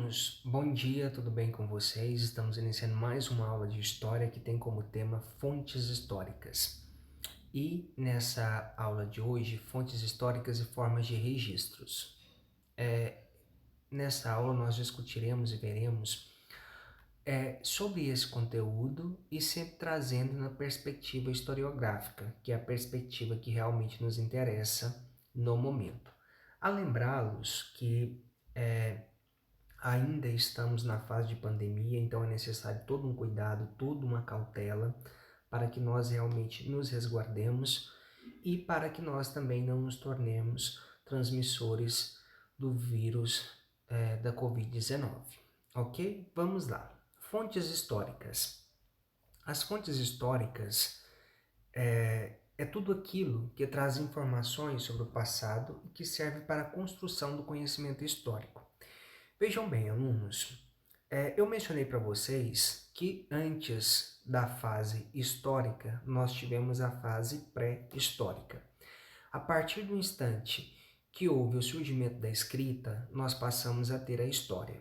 alunos, bom dia, tudo bem com vocês? Estamos iniciando mais uma aula de História que tem como tema fontes históricas. E nessa aula de hoje, fontes históricas e formas de registros. Nessa aula nós discutiremos e veremos sobre esse conteúdo e sempre trazendo na perspectiva historiográfica, que é a perspectiva que realmente nos interessa no momento. A lembrá-los que ainda estamos na fase de pandemia, então é necessário todo um cuidado, toda uma cautela para que nós realmente nos resguardemos e para que nós também não nos tornemos transmissores do vírus da Covid-19. Ok? Vamos lá. Fontes históricas. As fontes históricas é tudo aquilo que traz informações sobre o passado e que serve para a construção do conhecimento histórico. Vejam bem, alunos, eu mencionei para vocês que antes da fase histórica, nós tivemos a fase pré-histórica. A partir do instante que houve o surgimento da escrita, nós passamos a ter a história.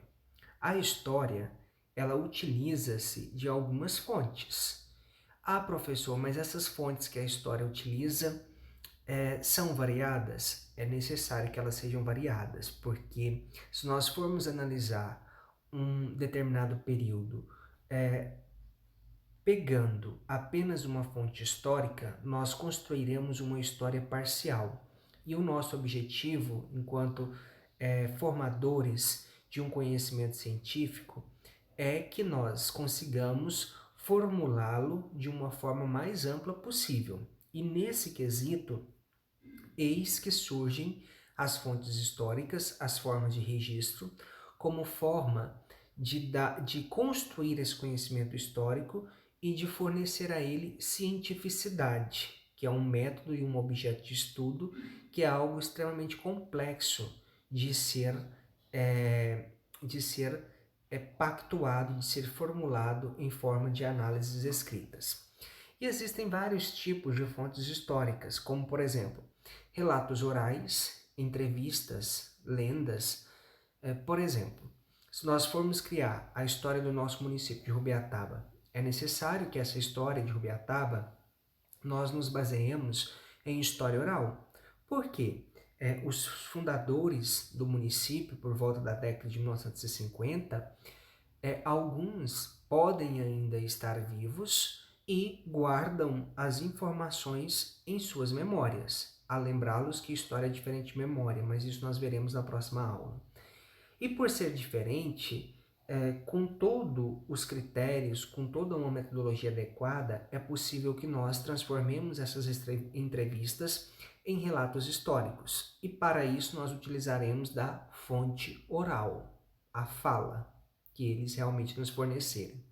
A história, ela utiliza-se de algumas fontes. Ah, professor, mas essas fontes que a história utiliza são variadas? É necessário que elas sejam variadas, porque se nós formos analisar um determinado período pegando apenas uma fonte histórica, nós construiremos uma história parcial. E o nosso objetivo, enquanto formadores de um conhecimento científico, é que nós consigamos formulá-lo de uma forma mais ampla possível. E nesse quesito, eis que surgem as fontes históricas, as formas de registro, como forma de construir esse conhecimento histórico e de fornecer a ele cientificidade, que é um método e um objeto de estudo, que é algo extremamente complexo de ser pactuado, de ser formulado em forma de análises escritas. E existem vários tipos de fontes históricas, como, por exemplo, relatos orais, entrevistas, lendas. Por exemplo, se nós formos criar a história do nosso município de Rubiataba, é necessário que essa história de Rubiataba nós nos baseemos em história oral. Por quê? Os fundadores do município, por volta da década de 1950, alguns podem ainda estar vivos e guardam as informações em suas memórias. A lembrá-los que história é diferente de memória, mas isso nós veremos na próxima aula. E por ser diferente, com todos os critérios, com toda uma metodologia adequada, é possível que nós transformemos essas entrevistas em relatos históricos. E para isso nós utilizaremos da fonte oral, a fala, que eles realmente nos fornecerem.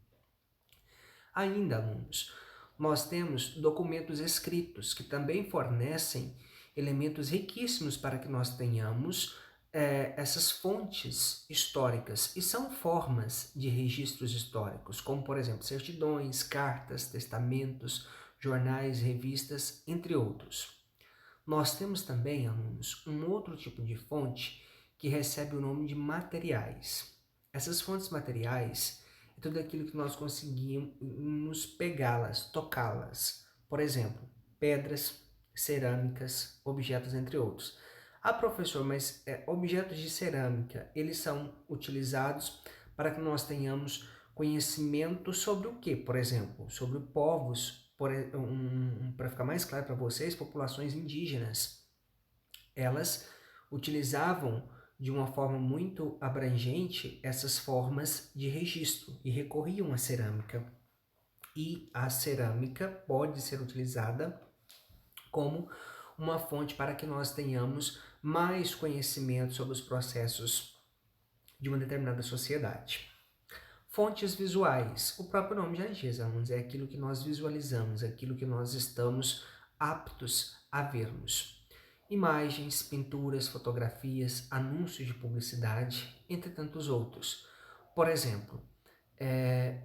Ainda, alunos, nós temos documentos escritos que também fornecem elementos riquíssimos para que nós tenhamos essas fontes históricas e são formas de registros históricos, como por exemplo certidões, cartas, testamentos, jornais, revistas, entre outros. Nós temos também, alunos, um outro tipo de fonte que recebe o nome de materiais. Essas fontes materiais é tudo aquilo que nós conseguimos pegá-las, tocá-las. Por exemplo, pedras, cerâmicas, objetos, entre outros. Ah, professor, mas objetos de cerâmica, eles são utilizados para que nós tenhamos conhecimento sobre o quê? Por exemplo, sobre povos, para ficar mais claro para vocês, populações indígenas. Elas utilizavam de uma forma muito abrangente essas formas de registro e recorriam à cerâmica. E a cerâmica pode ser utilizada como uma fonte para que nós tenhamos mais conhecimento sobre os processos de uma determinada sociedade. Fontes visuais. O próprio nome já diz, é aquilo que nós visualizamos, aquilo que nós estamos aptos a vermos. Imagens, pinturas, fotografias, anúncios de publicidade, entre tantos outros. Por exemplo,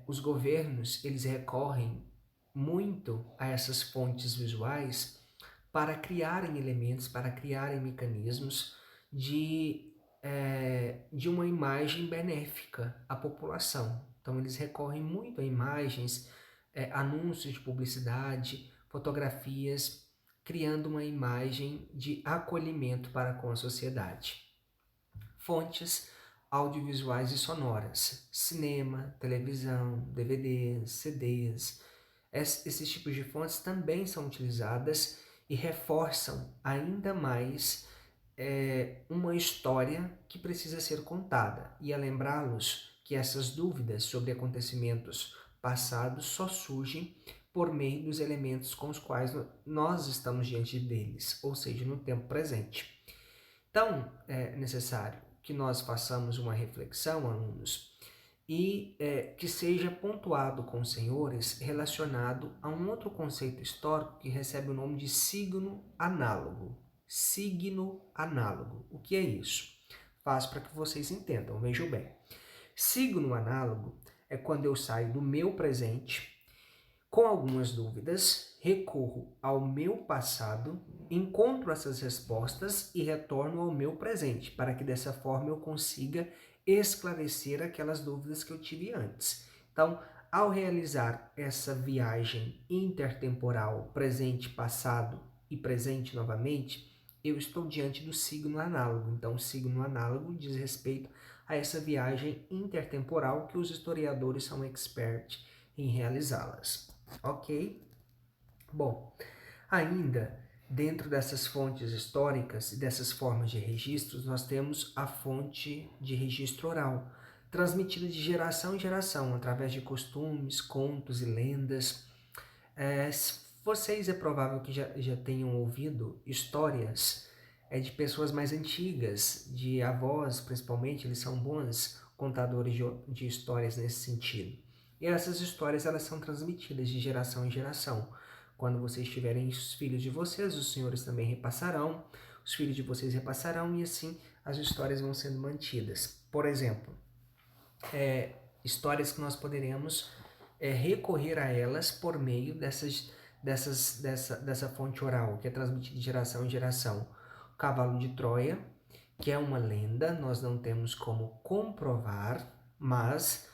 os governos eles recorrem muito a essas fontes visuais para criarem elementos, para criarem mecanismos de de uma imagem benéfica à população. Então, eles recorrem muito a imagens, anúncios de publicidade, fotografias, criando uma imagem de acolhimento para com a sociedade. Fontes audiovisuais e sonoras, cinema, televisão, DVDs, CDs. Esses tipos de fontes também são utilizadas e reforçam ainda mais uma história que precisa ser contada, e a lembrá-los que essas dúvidas sobre acontecimentos passados só surgem por meio dos elementos com os quais nós estamos diante deles, ou seja, no tempo presente. Então, é necessário que nós façamos uma reflexão, alunos, e que seja pontuado com os senhores relacionado a um outro conceito histórico que recebe o nome de signo análogo. Signo análogo. O que é isso? Faço para que vocês entendam, vejam bem. Signo análogo é quando eu saio do meu presente, com algumas dúvidas, recorro ao meu passado, encontro essas respostas e retorno ao meu presente, para que dessa forma eu consiga esclarecer aquelas dúvidas que eu tive antes. Então, ao realizar essa viagem intertemporal, presente, passado e presente novamente, eu estou diante do signo análogo. Então, o signo análogo diz respeito a essa viagem intertemporal que os historiadores são experts em realizá-las. Ok? Bom, ainda dentro dessas fontes históricas e dessas formas de registros, nós temos a fonte de registro oral, transmitida de geração em geração, através de costumes, contos e lendas. Vocês é provável que já tenham ouvido histórias de pessoas mais antigas, de avós principalmente, eles são bons contadores de histórias nesse sentido. E essas histórias elas são transmitidas de geração em geração. Quando vocês tiverem os filhos de vocês, os senhores também repassarão, os filhos de vocês repassarão, e assim as histórias vão sendo mantidas. Por exemplo, histórias que nós poderemos recorrer a elas por meio dessa fonte oral, que é transmitida de geração em geração. O cavalo de Troia, que é uma lenda, nós não temos como comprovar, mas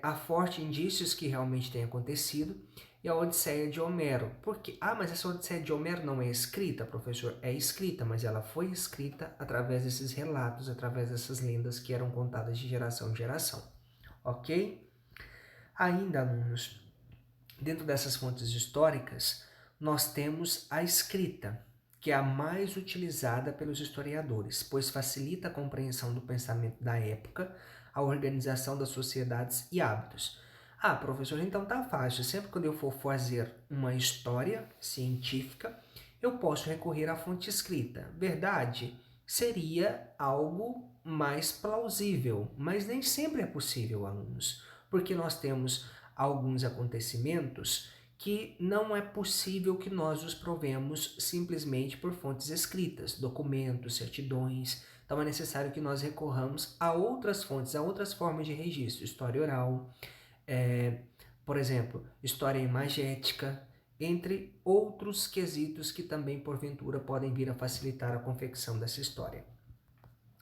há fortes indícios que realmente tem acontecido, e a Odisseia de Homero. Porque, mas essa Odisseia de Homero não é escrita, professor? É escrita, mas ela foi escrita através desses relatos, através dessas lendas que eram contadas de geração em geração. Ok? Ainda, alunos, dentro dessas fontes históricas, nós temos a escrita, que é a mais utilizada pelos historiadores, pois facilita a compreensão do pensamento da época, a organização das sociedades e hábitos. Professor, então tá fácil. Sempre quando eu for fazer uma história científica, eu posso recorrer à fonte escrita. Verdade? Seria algo mais plausível, mas nem sempre é possível, alunos, porque nós temos alguns acontecimentos que não é possível que nós os provemos simplesmente por fontes escritas, documentos, certidões. Então é necessário que nós recorramos a outras fontes, a outras formas de registro, história oral, por exemplo, história imagética, entre outros quesitos que também porventura podem vir a facilitar a confecção dessa história.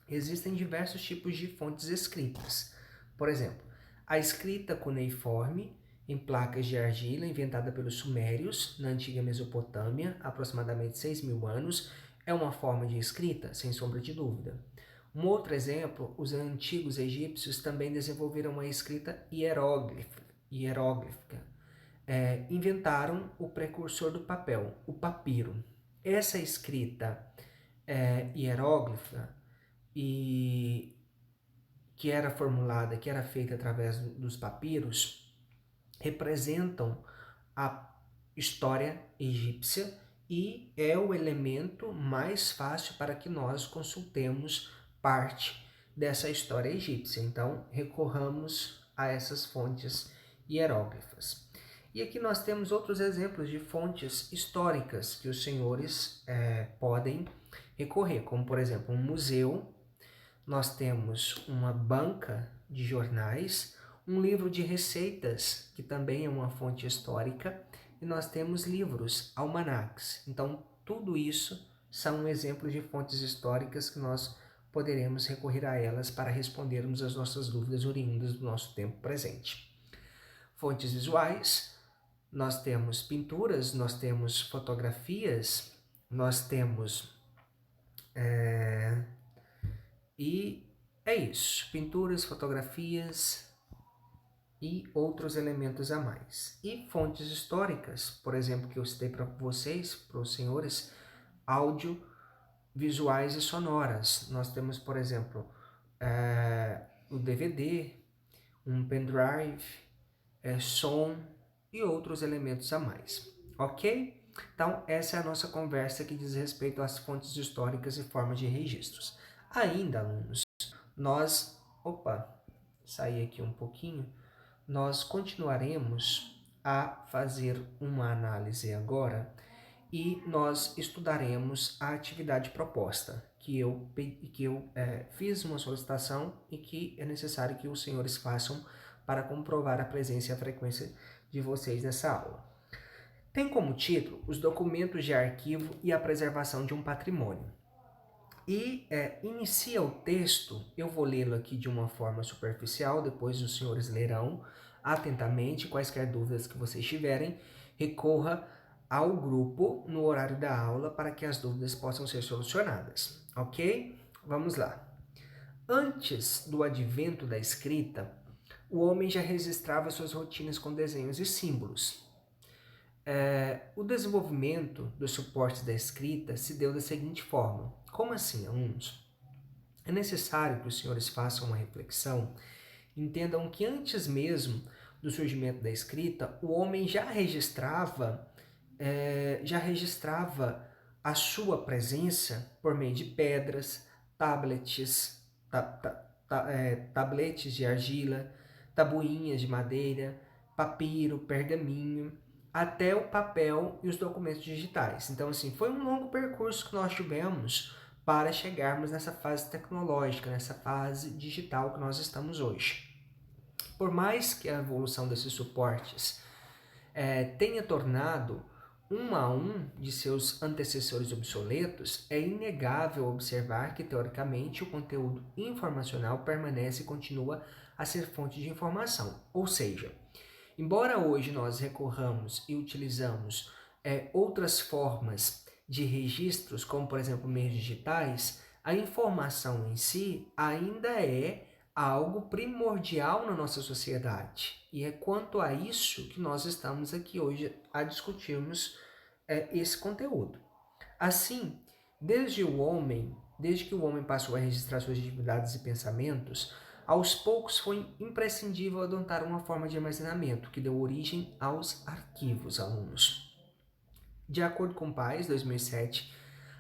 Existem diversos tipos de fontes escritas. Por exemplo, a escrita cuneiforme, em placas de argila, inventada pelos sumérios, na antiga Mesopotâmia, aproximadamente 6.000 anos, é uma forma de escrita, sem sombra de dúvida. Um outro exemplo, os antigos egípcios também desenvolveram a escrita hieróglifa. Inventaram o precursor do papel, o papiro. Essa escrita hieróglifa, e que era formulada, que era feita através dos papiros, representam a história egípcia e é o elemento mais fácil para que nós consultemos parte dessa história egípcia. Então, recorramos a essas fontes hieróglifas. E aqui nós temos outros exemplos de fontes históricas que os senhores podem recorrer, como, por exemplo, um museu. Nós temos uma banca de jornais, um livro de receitas, que também é uma fonte histórica, e nós temos livros, almanacs. Então, tudo isso são exemplos de fontes históricas que nós poderemos recorrer a elas para respondermos as nossas dúvidas oriundas do nosso tempo presente. Fontes visuais, nós temos pinturas, nós temos fotografias, nós temos... E é isso, pinturas, fotografias e outros elementos a mais. E fontes históricas, por exemplo, que eu citei para vocês, para os senhores, áudio, visuais e sonoras. Nós temos, por exemplo, o DVD, um pendrive, som e outros elementos a mais, ok? Então, essa é a nossa conversa que diz respeito às fontes históricas e formas de registros. Ainda, alunos, nós... saí aqui um pouquinho. Nós continuaremos a fazer uma análise agora e nós estudaremos a atividade proposta, que eu fiz uma solicitação e que é necessário que os senhores façam para comprovar a presença e a frequência de vocês nessa aula. Tem como título os documentos de arquivo e a preservação de um patrimônio. E inicia o texto, eu vou lê-lo aqui de uma forma superficial, depois os senhores lerão atentamente. Quaisquer dúvidas que vocês tiverem, recorra ao grupo no horário da aula para que as dúvidas possam ser solucionadas, ok? Vamos lá. Antes do advento da escrita, o homem já registrava suas rotinas com desenhos e símbolos. O desenvolvimento dos suportes da escrita se deu da seguinte forma. Como assim, alunos? É necessário que os senhores façam uma reflexão, entendam que antes mesmo do surgimento da escrita, o homem já registrava a sua presença por meio de pedras, tabletes de argila, tabuinhas de madeira, papiro, pergaminho, até o papel e os documentos digitais. Então, assim, foi um longo percurso que nós tivemos para chegarmos nessa fase tecnológica, nessa fase digital que nós estamos hoje. Por mais que a evolução desses suportes tenha tornado um a um de seus antecessores obsoletos, é inegável observar que, teoricamente, o conteúdo informacional permanece e continua a ser fonte de informação. Ou seja, embora hoje nós recorramos e utilizamos outras formas de registros, como, por exemplo, meios digitais, a informação em si ainda é algo primordial na nossa sociedade. E é quanto a isso que nós estamos aqui hoje a discutirmos esse conteúdo. Assim, desde que o homem passou a registrar suas atividades e pensamentos, aos poucos foi imprescindível adotar uma forma de armazenamento que deu origem aos arquivos, alunos. De acordo com Pais, 2007,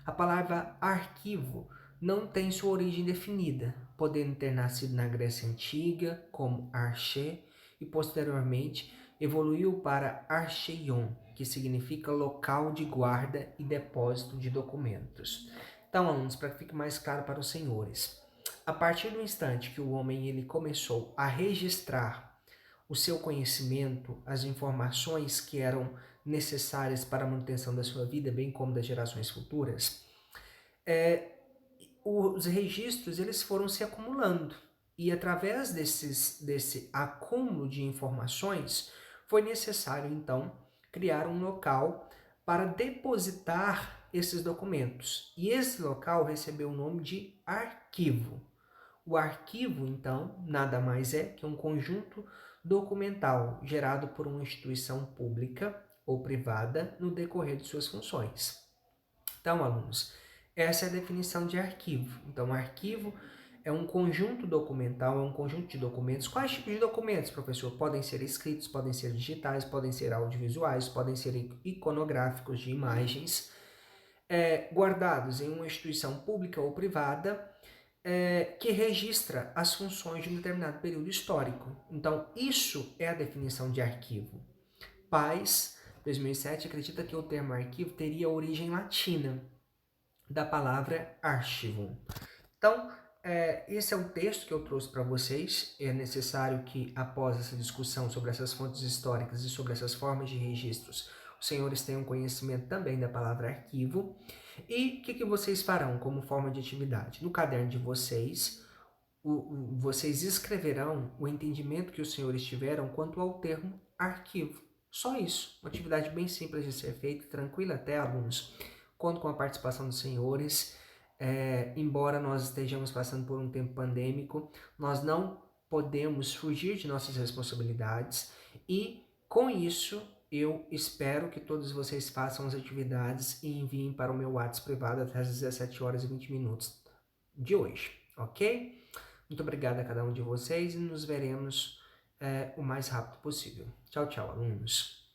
a palavra arquivo não tem sua origem definida, podendo ter nascido na Grécia Antiga como archê e posteriormente evoluiu para archeion, que significa local de guarda e depósito de documentos. Então, alunos, para que fique mais claro para os senhores, a partir do instante que o homem ele começou a registrar o seu conhecimento, as informações que eram necessárias para a manutenção da sua vida, bem como das gerações futuras, os registros eles foram se acumulando e através desse acúmulo de informações foi necessário então criar um local para depositar esses documentos e esse local recebeu o nome de arquivo. O arquivo então nada mais é que um conjunto documental gerado por uma instituição pública ou privada no decorrer de suas funções. Então, alunos, essa é a definição de arquivo. Então, arquivo é um conjunto documental, é um conjunto de documentos. Quais tipos de documentos, professor? Podem ser escritos, podem ser digitais, podem ser audiovisuais, podem ser iconográficos de imagens, guardados em uma instituição pública ou privada, que registra as funções de um determinado período histórico. Então, isso é a definição de arquivo. Pais, 2007, acredita que o termo arquivo teria origem latina, da palavra archivum. Então, esse é o texto que eu trouxe para vocês. É necessário que, após essa discussão sobre essas fontes históricas e sobre essas formas de registros, os senhores tenham conhecimento também da palavra arquivo. E o que vocês farão como forma de atividade? No caderno de vocês, vocês escreverão o entendimento que os senhores tiveram quanto ao termo arquivo. Só isso. Uma atividade bem simples de ser feita, tranquila até, alunos. Conto com a participação dos senhores. Embora nós estejamos passando por um tempo pandêmico, nós não podemos fugir de nossas responsabilidades e, com isso, eu espero que todos vocês façam as atividades e enviem para o meu WhatsApp privado até às 17 horas e 20 minutos de hoje, ok? Muito obrigado a cada um de vocês e nos veremos o mais rápido possível. Tchau, tchau, alunos.